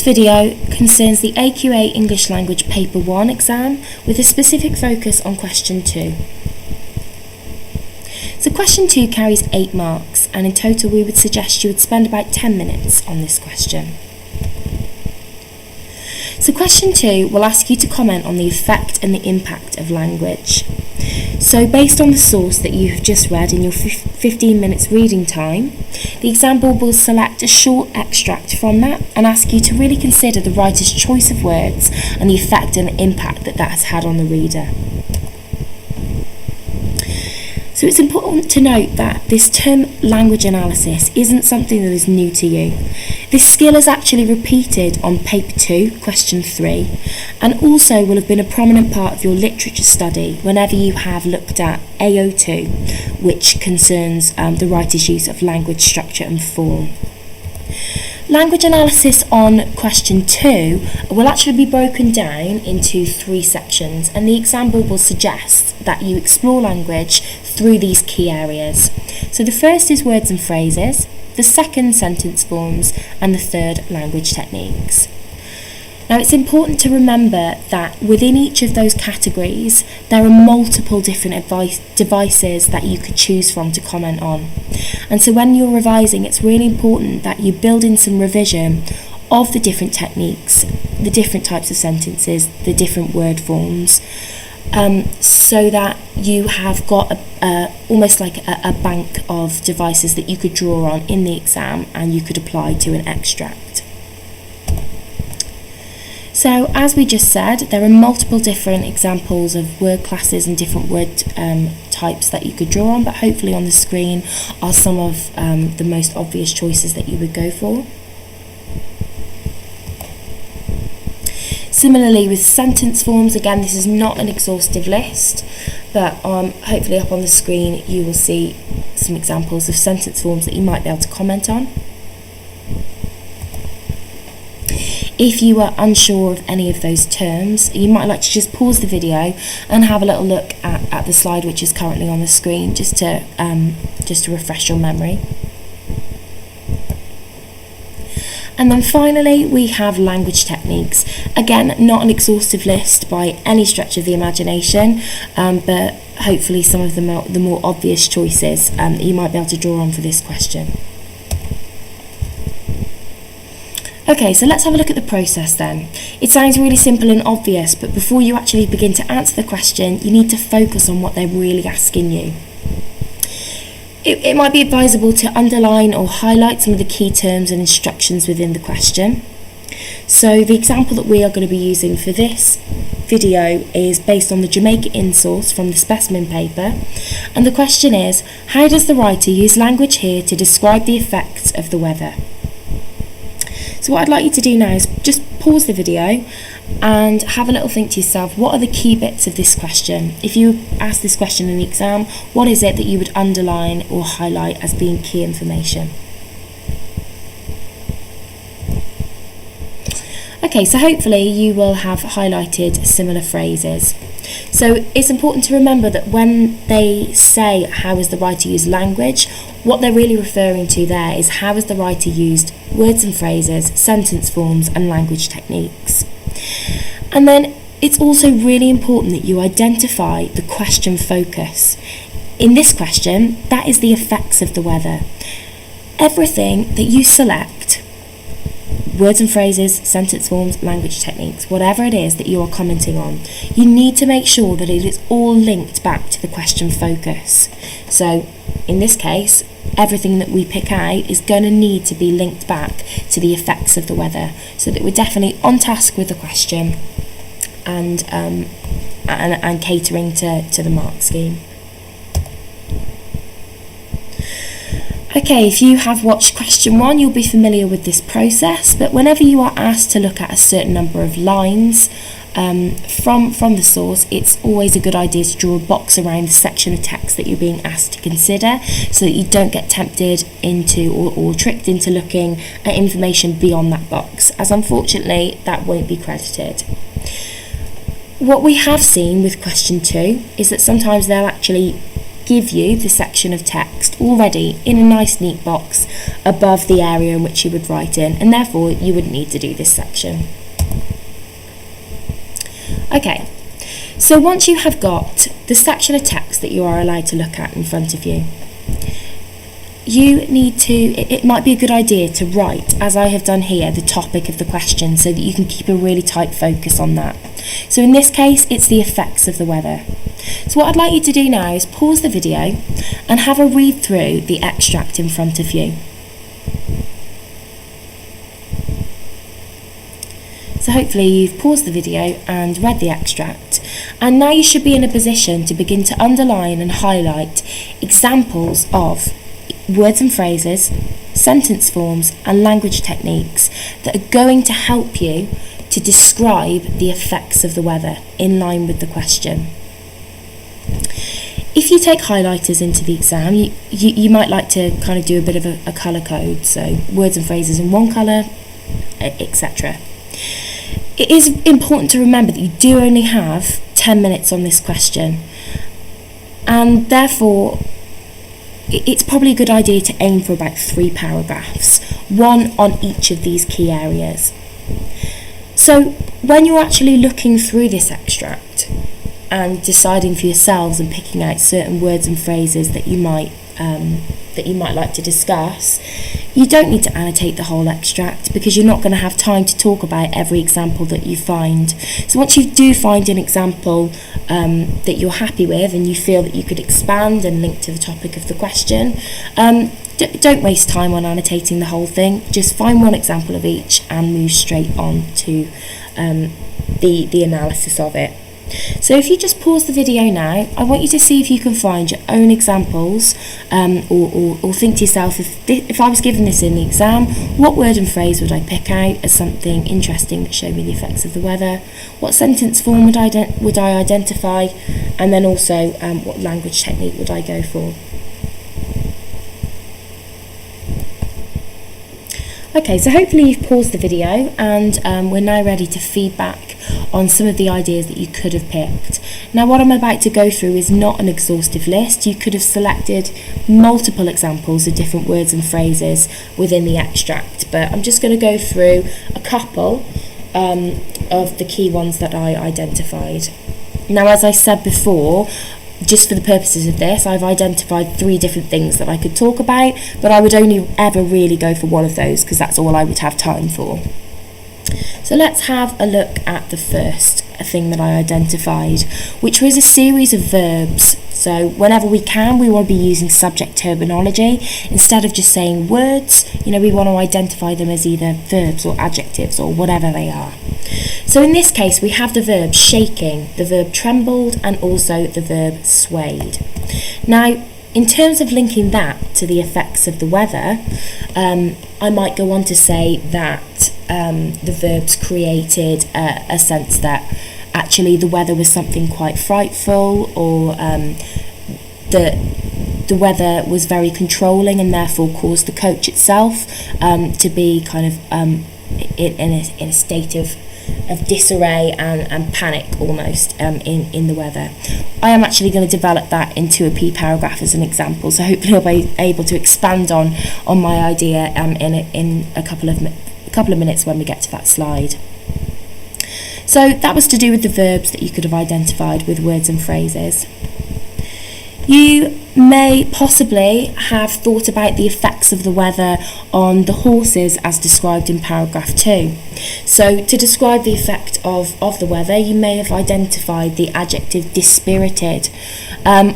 video concerns the AQA English Language Paper 1 exam with a specific focus on question 2. So question 2 carries 8 marks, and in total we would suggest you would spend about 10 minutes on this question. So question 2 will ask you to comment on the effect and the impact of language. So based on the source that you have just read in your 15 minutes reading time, the example will select a short extract from that and ask you to really consider the writer's choice of words and the effect and the impact that that has had on the reader. So it's important to note that this term language analysis isn't something that is new to you. This skill is actually repeated on paper 2, question 3, and also will have been a prominent part of your literature study whenever you have looked at AO2, which concerns the writer's use of language structure and form. Language analysis on question 2 will actually be broken down into 3 sections, and the example will suggest that you explore language through these key areas. So the first is words and phrases, the second sentence forms, and the third language techniques. Now it's important to remember that within each of those categories there are multiple different devices that you could choose from to comment on. And so when you're revising, it's really important that you build in some revision of the different techniques, the different types of sentences, the different word forms, so that you have got almost like a bank of devices that you could draw on in the exam and you could apply to an extract. So as we just said, there are multiple different examples of word classes and different word types that you could draw on, but hopefully on the screen are some of the most obvious choices that you would go for. Similarly with sentence forms, again this is not an exhaustive list, but hopefully up on the screen you will see some examples of sentence forms that you might be able to comment on. If you are unsure of any of those terms, you might like to just pause the video and have a little look at the slide which is currently on the screen, just to refresh your memory. And then finally we have language techniques. Again, not an exhaustive list by any stretch of the imagination, but hopefully some of the more obvious choices that you might be able to draw on for this question. Okay, so let's have a look at the process then. It sounds really simple and obvious, but before you actually begin to answer the question, you need to focus on what they're really asking you. It might be advisable to underline or highlight some of the key terms and instructions within the question. So the example that we are going to be using for this video is based on the Jamaica in-source from the specimen paper, and the question is, how does the writer use language here to describe the effects of the weather? So what I'd like you to do now is just pause the video and have a little think to yourself, what are the key bits of this question? If you ask this question in the exam, what is it that you would underline or highlight as being key information? Okay, so hopefully you will have highlighted similar phrases. So it's important to remember that when they say how has the writer used language, what they're really referring to there is how has the writer used words and phrases, sentence forms and language techniques. And then it's also really important that you identify the question focus. In this question, that is the effects of the weather. Everything that you select, words and phrases, sentence forms, language techniques, whatever it is that you are commenting on, you need to make sure that it is all linked back to the question focus. So in this case, everything that we pick out is going to need to be linked back to the effects of the weather, so that we're definitely on task with the question and catering to the mark scheme. Okay, if you have watched question 1, you'll be familiar with this process, but whenever you are asked to look at a certain number of lines from the source, it's always a good idea to draw a box around the section of text that you're being asked to consider, so that you don't get tempted into or tricked into looking at information beyond that box, as unfortunately that won't be credited. What we have seen with question 2 is that sometimes they'll actually give you the section of text already in a nice neat box above the area in which you would write in, and therefore you wouldn't need to do this section. Okay, so once you have got the section of text that you are allowed to look at in front of you, you need to, it might be a good idea to write, as I have done here, the topic of the question so that you can keep a really tight focus on that. So in this case, it's the effects of the weather. So what I'd like you to do now is pause the video and have a read through the extract in front of you. So hopefully you've paused the video and read the extract, and now you should be in a position to begin to underline and highlight examples of words and phrases, sentence forms and language techniques that are going to help you to describe the effects of the weather in line with the question. If you take highlighters into the exam, you might like to kind of do a bit of a colour code, so words and phrases in one colour, etc. It is important to remember that you do only have 10 minutes on this question, and therefore it's probably a good idea to aim for about 3 paragraphs, one on each of these key areas. So when you're actually looking through this extract and deciding for yourselves and picking out certain words and phrases that you might like to discuss, you don't need to annotate the whole extract because you're not going to have time to talk about every example that you find. So once you do find an example that you're happy with and you feel that you could expand and link to the topic of the question, don't waste time on annotating the whole thing. Just find one example of each and move straight on to the analysis of it. So if you just pause the video now, I want you to see if you can find your own examples, or think to yourself, if I was given this in the exam, what word and phrase would I pick out as something interesting that showed me the effects of the weather? What sentence form would I identify? And then also, what language technique would I go for? Okay, so hopefully you've paused the video and we're now ready to feedback on some of the ideas that you could have picked. Now what I'm about to go through is not an exhaustive list. You could have selected multiple examples of different words and phrases within the extract, but I'm just going to go through a couple of the key ones that I identified. Now, as I said before, just for the purposes of this, I've identified 3 different things that I could talk about, but I would only ever really go for one of those because that's all I would have time for. So let's have a look at the first thing that I identified, which was a series of verbs. So whenever we can, we want to be using subject terminology. Instead of just saying words, we want to identify them as either verbs or adjectives or whatever they are. So in this case, we have the verb shaking, the verb trembled, and also the verb swayed. Now, in terms of linking that to the effects of the weather, I might go on to say that the verbs created a sense that actually the weather was something quite frightful, or the weather was very controlling and therefore caused the coach itself to be kind of in a state of disarray and panic almost in the weather. I am actually going to develop that into a P paragraph as an example, so hopefully I'll be able to expand on my idea in a couple of minutes when we get to that slide. So that was to do with the verbs that you could have identified with words and phrases. You may possibly have thought about the effects of the weather on the horses as described in paragraph 2. So to describe the effect of the weather, you may have identified the adjective dispirited,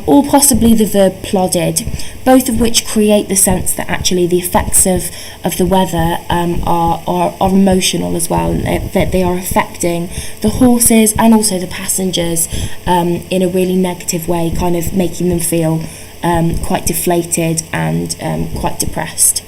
or possibly the verb plodded, both of which create the sense that actually the effects of the weather are emotional as well, that they are affecting the horses and also the passengers in a really negative way, kind of making them feel quite deflated and quite depressed.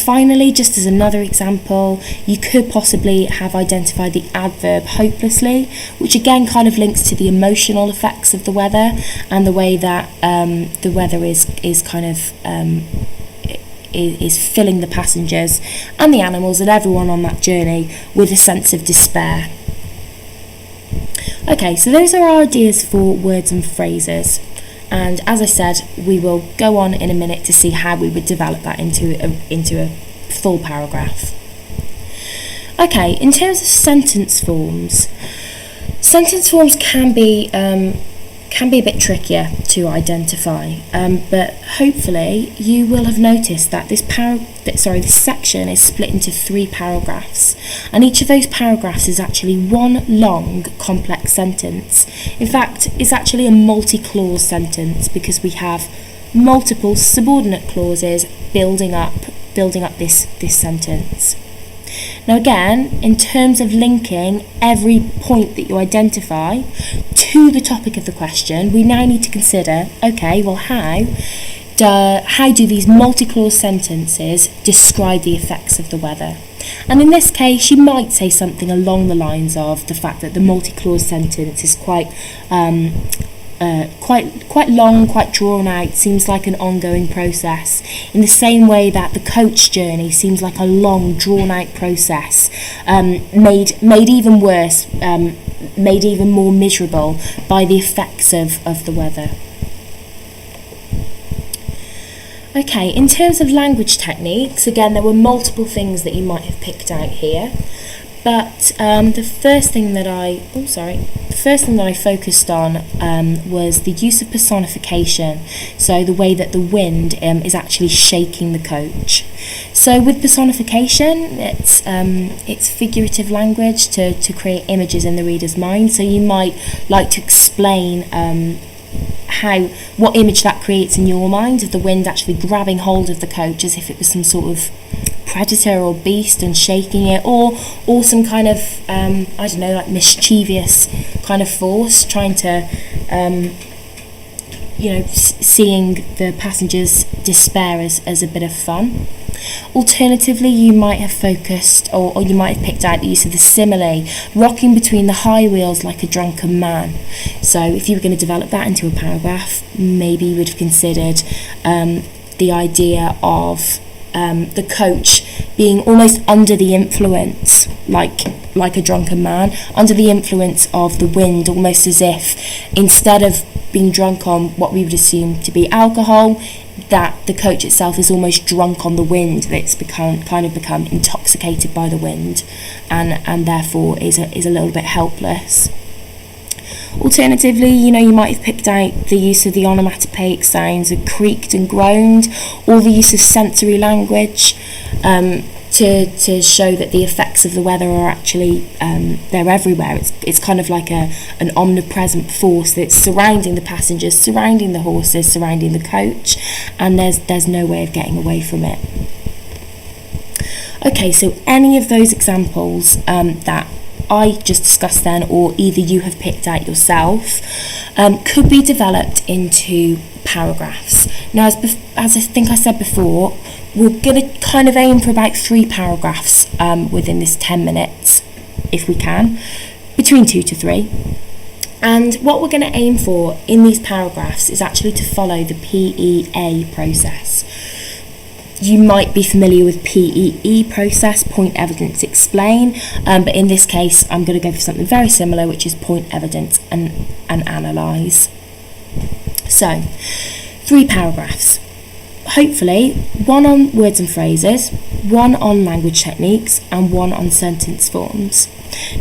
Finally, just as another example, you could possibly have identified the adverb hopelessly, which again kind of links to the emotional effects of the weather and the way that the weather is kind of is filling the passengers and the animals and everyone on that journey with a sense of despair. Okay, so those are our ideas for words and phrases. And as I said, we will go on in a minute to see how we would develop that into a full paragraph. Okay, in terms of sentence forms can be a bit trickier to identify, but hopefully you will have noticed that this section is split into 3 paragraphs, and each of those paragraphs is actually one long complex sentence. In fact, it's actually a multi-clause sentence because we have multiple subordinate clauses building up this sentence. Now again, in terms of linking every point that you identify to the topic of the question, we now need to consider, okay, well how do these multi-clause sentences describe the effects of the weather? And in this case, you might say something along the lines of the fact that the multi-clause sentence is quite long, quite drawn out, seems like an ongoing process, in the same way that the coach journey seems like a long, drawn out process, made even worse, made even more miserable by the effects of the weather. Okay, in terms of language techniques, again, there were multiple things that you might have picked out here. But the first thing that I focused on was the use of personification, so the way that the wind is actually shaking the coach. So with personification, it's figurative language to create images in the reader's mind. So you might like to explain what image that creates in your mind of the wind actually grabbing hold of the coach as if it was some sort of predator or beast and shaking it, or some kind of like mischievous kind of force trying to seeing the passengers despair as a bit of fun. Alternatively, you might have focused or you might have picked out the use of the simile, rocking between the high wheels like a drunken man. So if you were going to develop that into a paragraph, maybe you would have considered the idea of the coach being almost under the influence, like a drunken man, under the influence of the wind, almost as if instead of being drunk on what we would assume to be alcohol, that the coach itself is almost drunk on the wind, that it's become intoxicated by the wind, and therefore is a little bit helpless. Alternatively, you might have picked out the use of the onomatopoeic sounds of creaked and groaned, or the use of sensory language to show that the effects of the weather are actually they're everywhere. It's kind of like an omnipresent force that's surrounding the passengers, surrounding the horses, surrounding the coach, and there's no way of getting away from it. Okay, so any of those examples that I just discussed then, or either you have picked out yourself, could be developed into paragraphs. Now, as I think I said before, we're going to kind of aim for about 3 paragraphs within this 10 minutes, if we can, between 2 to 3. And what we're going to aim for in these paragraphs is actually to follow the PEA process. You might be familiar with PEE process, point, evidence, explain, but in this case I'm going to go for something very similar, which is point, evidence and analyse. So, 3 paragraphs. Hopefully, 1 on words and phrases, 1 on language techniques, and 1 on sentence forms.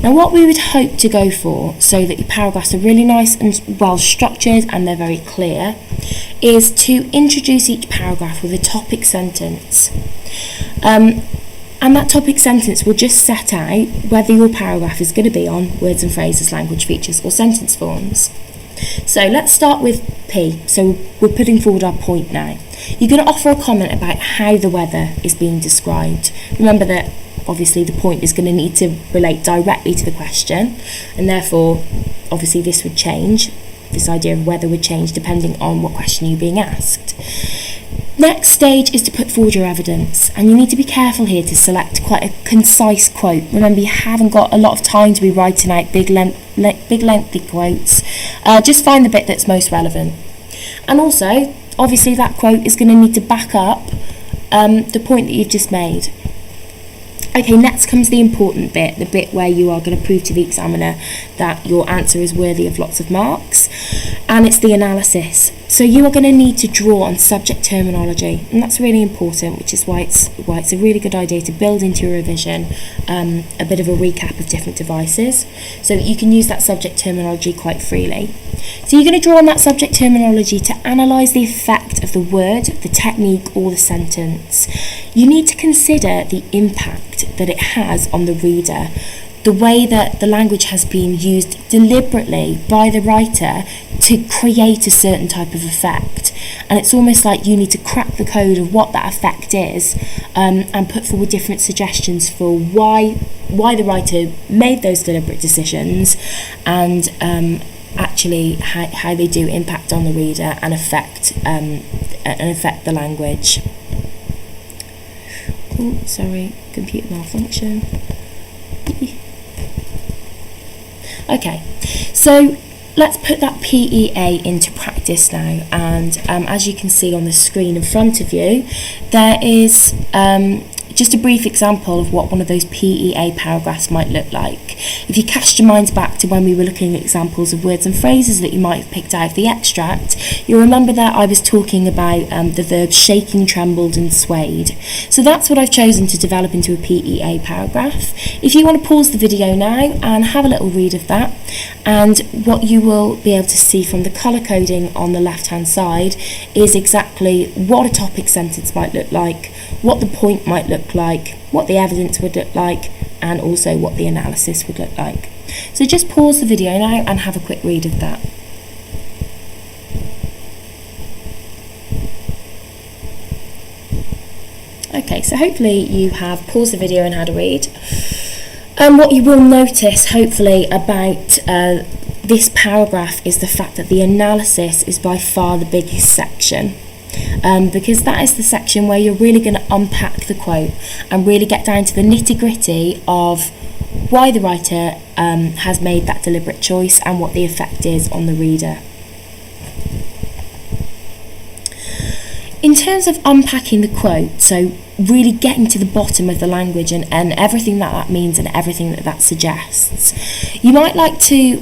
Now, what we would hope to go for, so that your paragraphs are really nice and well structured and they're very clear, is to introduce each paragraph with a topic sentence. And that topic sentence will just set out whether your paragraph is going to be on words and phrases, language features, or sentence forms. So let's start with P. So we're putting forward our point now. You're going to offer a comment about how the weather is being described. Remember that obviously the point is going to need to relate directly to the question, and therefore obviously this would change. This idea of weather would change depending on what question you're being asked. Next stage is to put forward your evidence, and you need to be careful here to select quite a concise quote. Remember, you haven't got a lot of time to be writing out big lengthy quotes. Just find the bit that's most relevant. And also, obviously that quote is going to need to back up the point that you've just made. Okay, next comes the important bit, the bit where you are going to prove to the examiner that your answer is worthy of lots of marks, and it's the analysis. So you are going to need to draw on subject terminology, and that's really important, which is why it's a really good idea to build into your revision a bit of a recap of different devices, so that you can use that subject terminology quite freely. So you're going to draw on that subject terminology to analyse the effect of the word, the technique, or the sentence. You need to consider the impact that it has on the reader, the way that the language has been used deliberately by the writer to create a certain type of effect. And it's almost like you need to crack the code of what that effect is, and put forward different suggestions for why the writer made those deliberate decisions, and actually how they do impact on the reader and affect the language. Oh, sorry, computer malfunction. Okay, so let's put that PEA into practice now, and as you can see on the screen in front of you, there is just a brief example of what one of those PEA paragraphs might look like. If you cast your minds back to when we were looking at examples of words and phrases that you might have picked out of the extract, you'll remember that I was talking about the verbs shaking, trembled and swayed. So that's what I've chosen to develop into a PEA paragraph. If you want to pause the video now and have a little read of that, and what you will be able to see from the colour coding on the left hand side is exactly what a topic sentence might look like, what the point might look like, what the evidence would look like, and also what the analysis would look like. So just pause the video now and have a quick read of that. Okay, so hopefully you have paused the video and had a read. What you will notice, hopefully, about this paragraph is the fact that the analysis is by far the biggest section. Because that is the section where you're really going to unpack the quote and really get down to the nitty-gritty of why the writer has made that deliberate choice and what the effect is on the reader. In terms of unpacking the quote, so really getting to the bottom of the language and everything that means and everything that suggests, you might like to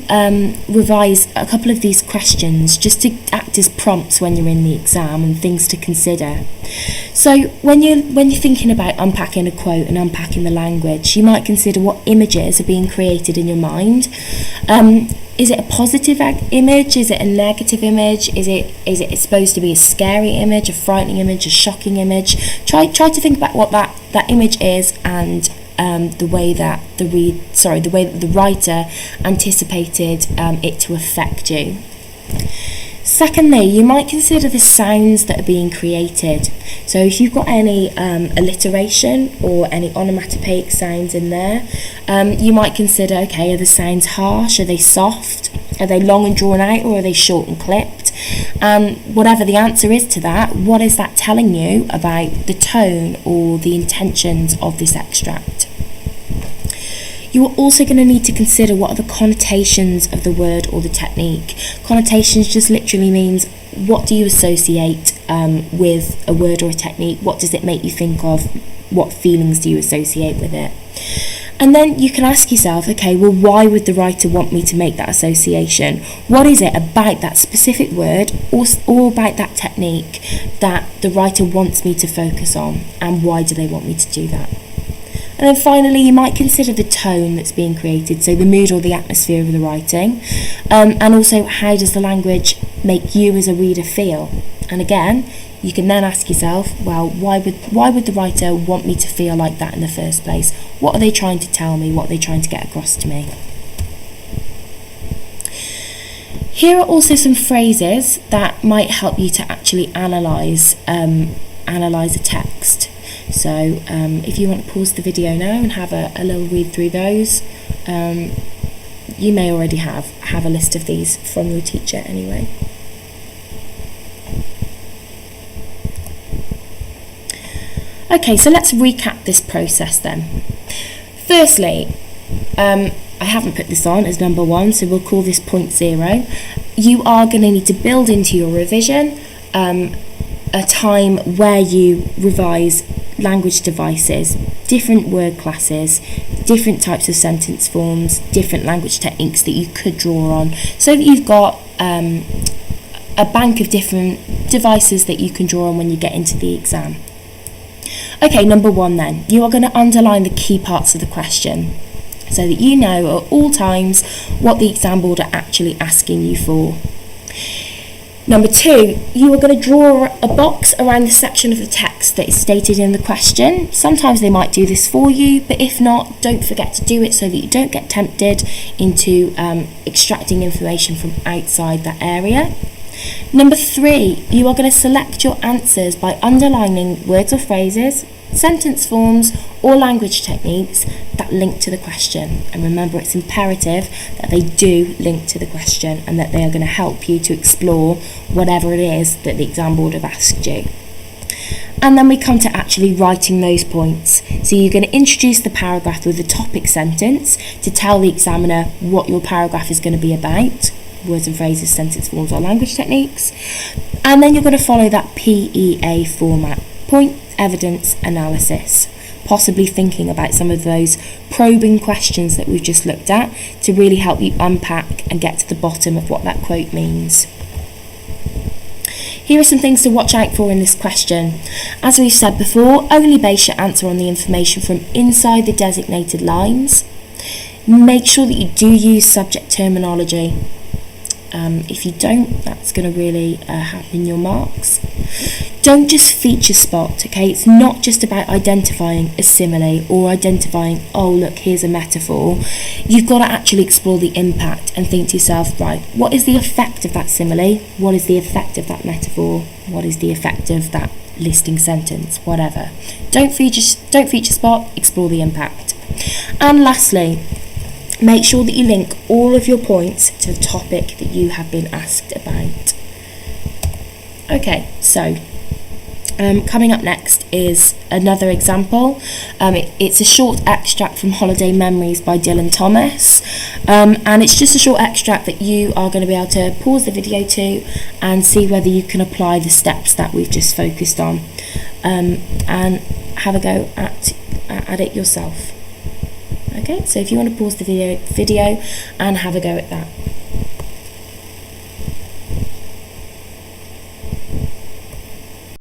revise a couple of these questions just to act as prompts when you're in the exam and things to consider. So when you're thinking about unpacking a quote and unpacking the language, you might consider what images are being created in your mind. Is it a positive image? Is it a negative image? Is it supposed to be a scary image, a frightening image, a shocking image? Try to think about what that image is and the way that the writer anticipated it to affect you. Secondly, you might consider the sounds that are being created. So if you've got any alliteration or any onomatopoeic sounds in there, you might consider, okay, are the sounds harsh? Are they soft? Are they long and drawn out, or are they short and clipped? Whatever the answer is to that, what is that telling you about the tone or the intentions of this extract? You are also going to need to consider what are the connotations of the word or the technique. Connotations just literally means what do you associate with a word or a technique? What does it make you think of? What feelings do you associate with it? And then you can ask yourself, okay, well, why would the writer want me to make that association? What is it about that specific word or about that technique that the writer wants me to focus on, and why do they want me to do that? And then finally, you might consider the tone that's being created, so the mood or the atmosphere of the writing, and also how does the language make you as a reader feel? And again, you can then ask yourself, well, why would the writer want me to feel like that in the first place? What are they trying to tell me? What are they trying to get across to me? Here are also some phrases that might help you to actually analyse a text. So if you want to pause the video now and have a little read through those, you may already have a list of these from your teacher anyway. Okay, so let's recap this process then. Firstly, I haven't put this on as number 1, so we'll call this point 0. You are going to need to build into your revision a time where you revise language devices, different word classes, different types of sentence forms, different language techniques that you could draw on, so that you've got a bank of different devices that you can draw on when you get into the exam. Okay, number 1 then. You are going to underline the key parts of the question so that you know at all times what the exam board are actually asking you for. Number 2, you are going to draw a box around the section of the text that is stated in the question. Sometimes they might do this for you, but if not, don't forget to do it so that you don't get tempted into extracting information from outside that area. Number 3, you are going to select your answers by underlining words or phrases, sentence forms or language techniques that link to the question. And remember, it's imperative that they do link to the question and that they are going to help you to explore whatever it is that the exam board have asked you. And then we come to actually writing those points. So you're going to introduce the paragraph with a topic sentence to tell the examiner what your paragraph is going to be about, words and phrases, sentence forms or language techniques. And then you're going to follow that PEA format, point, evidence, analysis, possibly thinking about some of those probing questions that we've just looked at to really help you unpack and get to the bottom of what that quote means. Here are some things to watch out for in this question. As we've said before, only base your answer on the information from inside the designated lines. Make sure that you do use subject terminology. If you don't, that's going to really happen your marks. Don't just feature spot, okay? It's not just about identifying a simile or identifying, oh look, here's a metaphor. You've got to actually explore the impact and think to yourself, right, what is the effect of that simile? What is the effect of that metaphor? What is the effect of that listing sentence? Whatever. Don't feature spot, explore the impact. And lastly, make sure that you link all of your points to the topic that you have been asked about. Okay, so coming up next is another example. It's a short extract from Holiday Memories by Dylan Thomas, and it's just a short extract that you are going to be able to pause the video to and see whether you can apply the steps that we've just focused on, and have a go at it yourself. Okay, so if you want to pause the video and have a go at that.